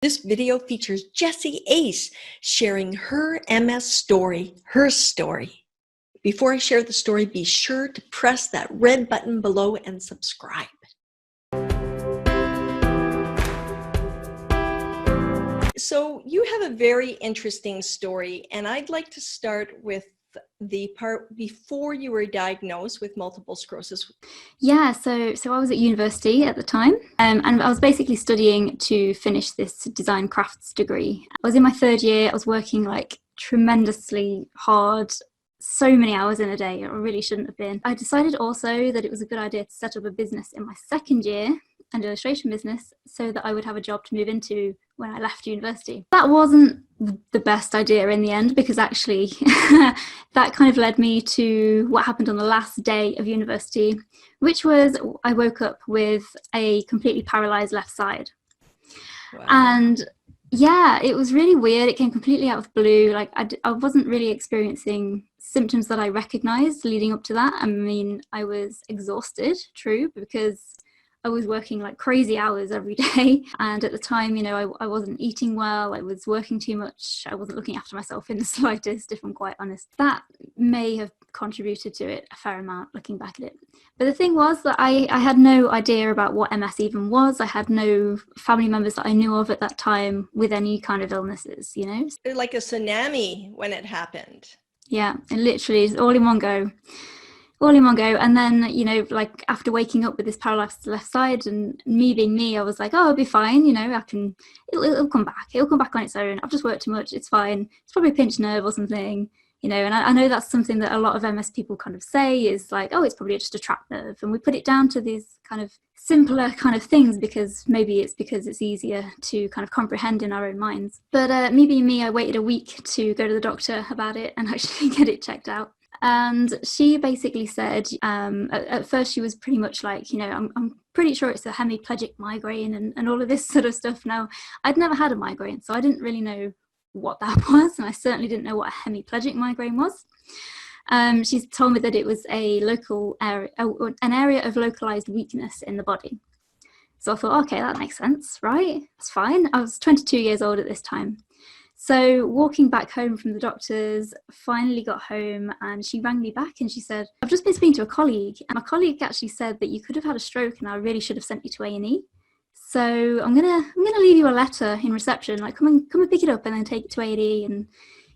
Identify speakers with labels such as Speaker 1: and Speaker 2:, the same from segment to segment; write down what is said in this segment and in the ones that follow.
Speaker 1: This video features Jessie Ace sharing her MS story, her story. Before I share the story, be sure to press that red button below and subscribe. So you have a very interesting story, and I'd like to start with the part before you were diagnosed with multiple sclerosis.
Speaker 2: Yeah, so I was at university at the time, and I was basically studying to finish this design crafts degree. I was in my third year. I was working like tremendously hard, so many hours in a day. I really shouldn't have been. I decided also that it was a good idea to set up a business in my second year, an illustration business, so that I would have a job to move into when I left university. That wasn't the best idea in the end, because actually that kind of led me to what happened on the last day of university, which was I woke up with a completely paralyzed left side.
Speaker 1: Wow.
Speaker 2: And yeah, it was really weird. It came completely out of the blue. Like I wasn't really experiencing symptoms that I recognized leading up to that. I mean, I was exhausted, true, because I was working like crazy hours every day. And at the time, you know, I wasn't eating well. I was working too much. I wasn't looking after myself in the slightest, if I'm quite honest. That may have contributed to it a fair amount, looking back at it. But the thing was that I had no idea about what MS even was. I had no family members that I knew of at that time with any kind of illnesses, you know?
Speaker 1: Like a tsunami when it happened.
Speaker 2: Yeah, and literally it's all in one go. And then, you know, like after waking up with this paralyzed left side and me being me, I was like, oh, I'll be fine. You know, it'll come back. It'll come back on its own. I've just worked too much. It's fine. It's probably a pinched nerve or something, you know. And I know that's something that a lot of MS people kind of say is like, oh, it's probably just a trapped nerve. And we put it down to these kind of simpler kind of things because it's easier to kind of comprehend in our own minds. But me being me, I waited a week to go to the doctor about it and actually get it checked out. And she basically said, at first she was pretty much like, you know, I'm pretty sure it's a hemiplegic migraine and all of this sort of stuff. Now, I'd never had a migraine, so I didn't really know what that was, and I certainly didn't know what a hemiplegic migraine was. She told me that it was an area of localized weakness in the body. So I thought, okay, that makes sense, right? That's fine. I was 22 years old at this time. So walking back home from the doctors, finally got home, and she rang me back and she said, I've just been speaking to a colleague, and my colleague actually said that you could have had a stroke and I really should have sent you to A&E. So I'm gonna leave you a letter in reception, like come and pick it up and then take it to A&E, and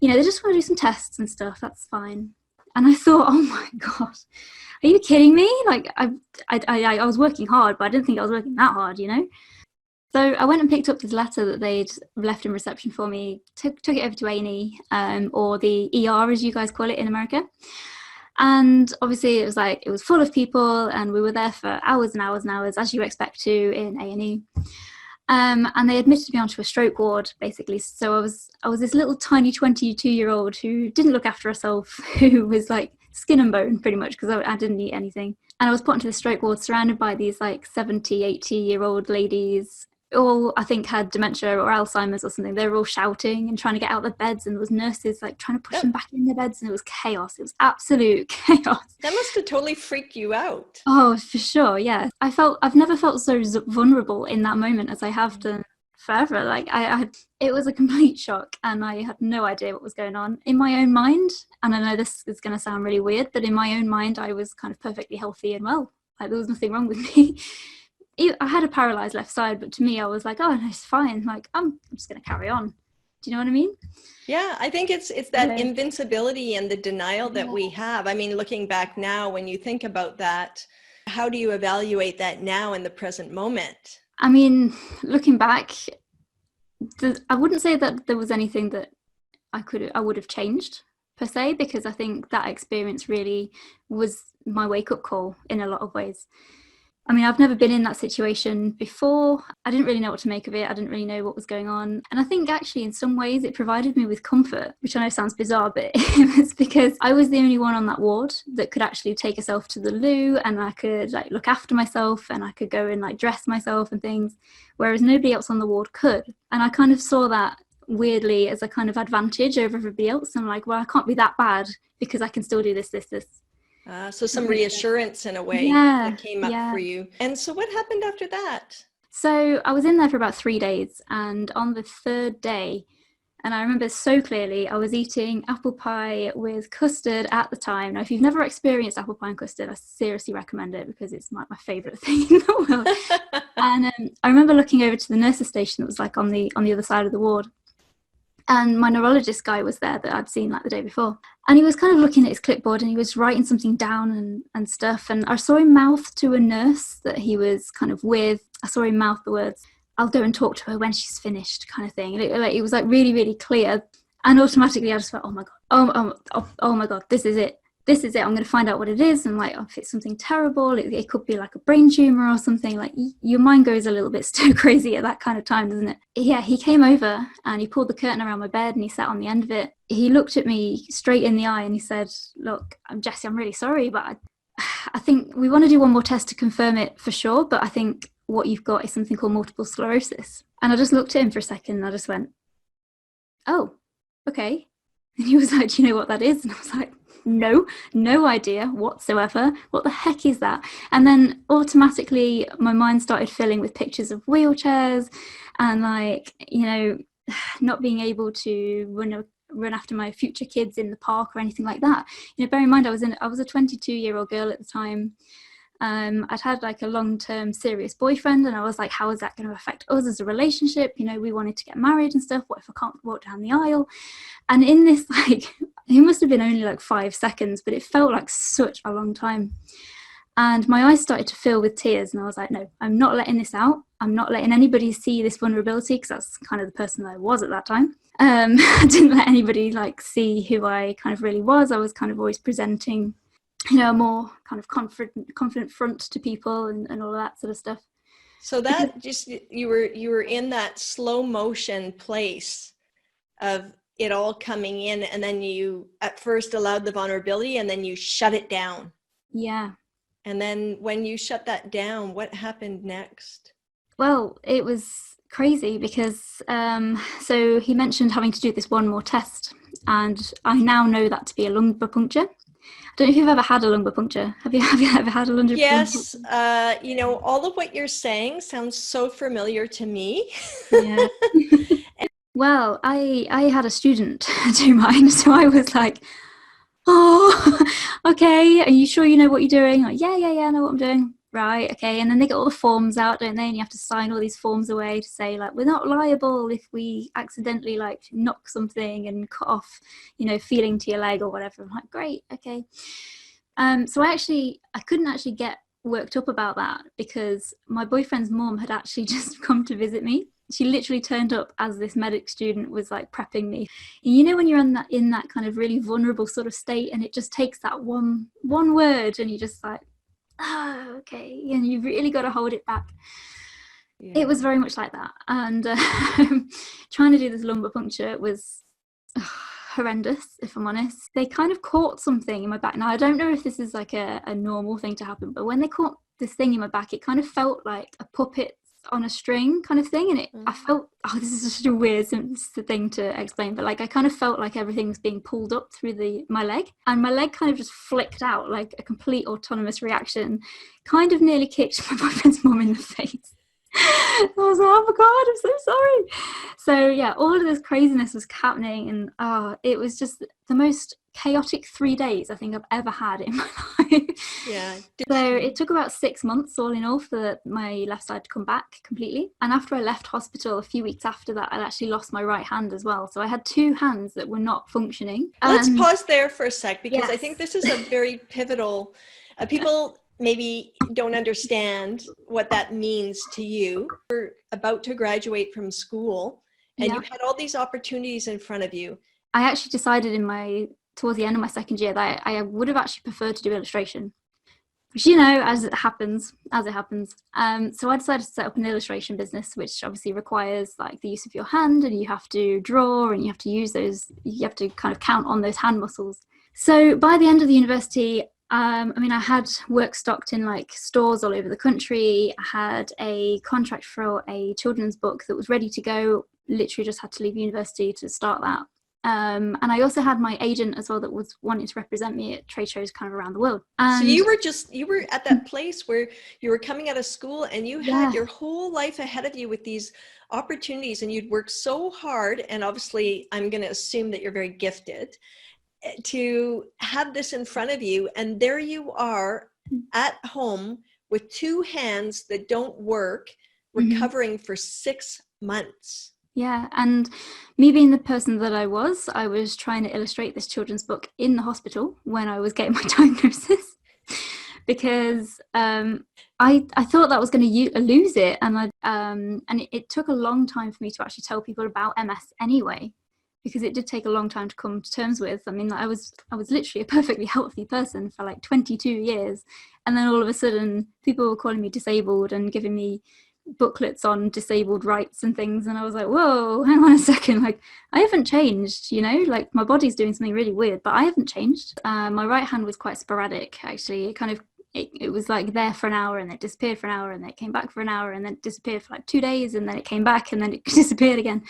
Speaker 2: you know, they just want to do some tests and stuff, that's fine. And I thought, oh my God, are you kidding me? Like I was working hard, but I didn't think I was working that hard, you know? So I went and picked up this letter that they'd left in reception for me, took it over to A&E, or the ER as you guys call it in America. And obviously it was full of people, and we were there for hours and hours and hours, as you expect to in A&E. And they admitted me onto a stroke ward, basically. So I was this little tiny 22-year-old who didn't look after herself, who was like skin and bone pretty much, because I didn't eat anything. And I was put into the stroke ward surrounded by these like 70, 80-year-old ladies, all I think had dementia or Alzheimer's or something. They were all shouting and trying to get out of their beds, and there was nurses like trying to push them back in their beds, and it was chaos. It was absolute chaos. That
Speaker 1: must have totally freaked you out.
Speaker 2: Oh, for sure, yeah. I've never felt so vulnerable in that moment as I have done forever. Like it was a complete shock, and I had no idea what was going on in my own mind. And I know this is going to sound really weird, but in my own mind, I was kind of perfectly healthy and well. Like there was nothing wrong with me. I had a paralyzed left side, but to me, I was like, oh, no, it's fine. Like, I'm just going to carry on. Do you know what I mean?
Speaker 1: Yeah, I think it's that invincibility and the denial that we have. I mean, looking back now, when you think about that, how do you evaluate that now in the present moment?
Speaker 2: I mean, looking back, I wouldn't say that there was anything that I would have changed per se, because I think that experience really was my wake-up call in a lot of ways. I mean, I've never been in that situation before. I didn't really know what to make of it. I didn't really know what was going on. And I think actually in some ways it provided me with comfort, which I know sounds bizarre, but it was because I was the only one on that ward that could actually take herself to the loo, and I could like look after myself, and I could go and like dress myself and things, whereas nobody else on the ward could. And I kind of saw that weirdly as a kind of advantage over everybody else. I'm like, well, I can't be that bad because I can still do this.
Speaker 1: So some reassurance in a way that came up for you. And so what happened after that?
Speaker 2: So I was in there for about 3 days, and on the third day, and I remember so clearly, I was eating apple pie with custard at the time. Now, if you've never experienced apple pie and custard, I seriously recommend it because it's my favourite thing in the world. And I remember looking over to the nurse's station that was like on the other side of the ward. And my neurologist guy was there that I'd seen like the day before. And he was kind of looking at his clipboard and he was writing something down and stuff. And I saw him mouth to a nurse that he was kind of with. I saw him mouth the words, "I'll go and talk to her when she's finished," kind of thing. And it was like really, really clear. And automatically I just felt, oh my God, oh my God, this is it. This is it. I'm going to find out what it is. And like, if it's something terrible, it could be like a brain tumor or something. Like your mind goes a little bit stir crazy at that kind of time, doesn't it? Yeah, he came over and he pulled the curtain around my bed and he sat on the end of it. He looked at me straight in the eye and he said, "Look, Jessie, I'm really sorry, but I think we want to do one more test to confirm it for sure. But I think what you've got is something called multiple sclerosis." And I just looked at him for a second and I just went, "Oh, okay." And he was like, "Do you know what that is?" And I was like, no idea whatsoever. What the heck is that? And then automatically my mind started filling with pictures of wheelchairs and like, you know, not being able to run after my future kids in the park or anything like that. You know, bear in mind I was a 22-year-old girl at the time. I'd had like a long-term serious boyfriend and I was like, how is that going to affect us as a relationship? You know, we wanted to get married and stuff. What if I can't walk down the aisle? And in this, like, it must have been only like 5 seconds, but it felt like such a long time. And my eyes started to fill with tears and I was like, no, I'm not letting this out. I'm not letting anybody see this vulnerability, because that's kind of the person that I was at that time. I didn't let anybody like see who I kind of really was. I was kind of always presenting, you know, a more kind of confident front to people and all of that sort of stuff.
Speaker 1: So that just, you were in that slow motion place of it all coming in, and then you at first allowed the vulnerability and then you shut it down.
Speaker 2: Yeah.
Speaker 1: And then when you shut that down, what happened next?
Speaker 2: Well, it was crazy because so he mentioned having to do this one more test, and I now know that to be a lumbar puncture. I don't know if you've ever had a lumbar puncture. Have you ever had a lumbar puncture?
Speaker 1: Yes. You know, all of what you're saying sounds so familiar to me.
Speaker 2: Yeah. Well, I had a student do mine, so I was like, oh, okay, are you sure you know what you're doing? Like, yeah, I know what I'm doing. Right, okay. And then they get all the forms out, don't they? And you have to sign all these forms away to say, like, we're not liable if we accidentally, like, knock something and cut off, you know, feeling to your leg or whatever. I'm like, great, okay. So I couldn't actually get worked up about that because my boyfriend's mom had actually just come to visit me. She literally turned up as this medic student was like prepping me. And you know when you're in that kind of really vulnerable sort of state, and it just takes that one word, and you just like, oh, okay, and you've really got to hold it back. Yeah. It was very much like that. And trying to do this lumbar puncture was horrendous, if I'm honest. They kind of caught something in my back. Now, I don't know if this is like a normal thing to happen, but when they caught this thing in my back, it kind of felt like a puppet on a string kind of thing. And I felt, this is such a weird thing to explain, but like I kind of felt like everything was being pulled up through my leg, and my leg kind of just flicked out like a complete autonomous reaction, kind of nearly kicked my boyfriend's mum in the face. I was like, oh my God, I'm so sorry. So yeah, all of this craziness was happening, and it was just the most chaotic 3 days I think I've ever had in my life. Yeah. So it took about 6 months all in all for my left side to come back completely. And after I left hospital a few weeks after that, I actually lost my right hand as well. So I had 2 hands that were not functioning.
Speaker 1: Let's pause there for a sec, because yes. I think this is a very pivotal, people maybe don't understand what that means to you. You're about to graduate from school and you had all these opportunities in front of you.
Speaker 2: I actually decided towards the end of my second year that I would have actually preferred to do illustration, which, you know, as it happens. So I decided to set up an illustration business, which obviously requires like the use of your hand, and you have to draw and you have to use you have to kind of count on those hand muscles. So by the end of the university, I had work stocked in like stores all over the country. I had a contract for a children's book that was ready to go. Literally just had to leave university to start that. And I also had my agent as well that was wanting to represent me at trade shows kind of around the world.
Speaker 1: And so you were at that place where you were coming out of school and you had your whole life ahead of you with these opportunities, and you'd worked so hard. And obviously I'm going to assume that you're very gifted to have this in front of you. And there you are at home with two hands that don't work, recovering for 6 months.
Speaker 2: Yeah, and me being the person that I was trying to illustrate this children's book in the hospital when I was getting my diagnosis, because I thought that I was going to lose it, and it took a long time for me to actually tell people about MS anyway, because it did take a long time to come to terms with. I mean, I was literally a perfectly healthy person for like 22 years, and then all of a sudden people were calling me disabled and giving me booklets on disabled rights and things, and I was like, whoa, hang on a second, like I haven't changed, like my body's doing something really weird, but I haven't changed. My right hand was quite sporadic, actually. It was like there for an hour and it disappeared for an hour, and then it came back for an hour, and then it disappeared for like 2 days, and then it came back, and then it disappeared again.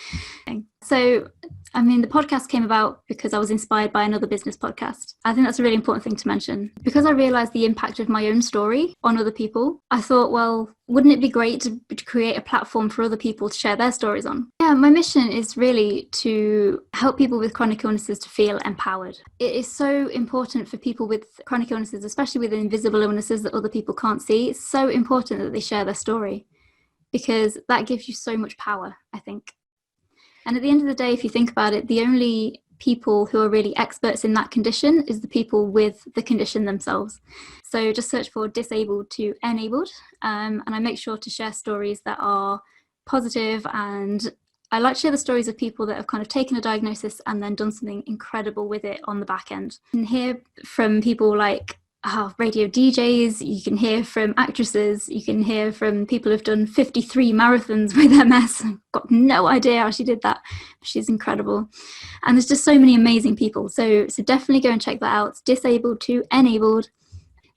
Speaker 2: So I mean, the podcast came about because I was inspired by another business podcast. I think that's a really important thing to mention. Because I realized the impact of my own story on other people, I thought, well, wouldn't it be great to create a platform for other people to share their stories on? Yeah, my mission is really to help people with chronic illnesses to feel empowered. It is so important for people with chronic illnesses, especially with invisible illnesses that other people can't see. It's so important that they share their story, because that gives you so much power, I think. And at the end of the day, if you think about it, the only people who are really experts in that condition is the people with the condition themselves. So just search for disabled to enabled, and I make sure to share stories that are positive, and I like to share the stories of people that have kind of taken a diagnosis and then done something incredible with it on the back end. You can hear from people like radio DJs, you can hear from actresses, you can hear from people who've done 53 marathons with MS. I've got no idea how she did that, but she's incredible. And there's just so many amazing people. So definitely go and check that out. It's disabled to enabled.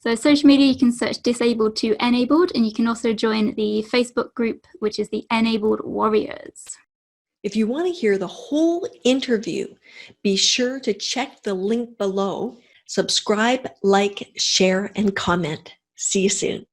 Speaker 2: So social media, you can search disabled to enabled, and you can also join the Facebook group, which is the Enabled Warriors.
Speaker 1: If you want to hear the whole interview, be sure to check the link below. Subscribe, like, share, and comment. See you soon.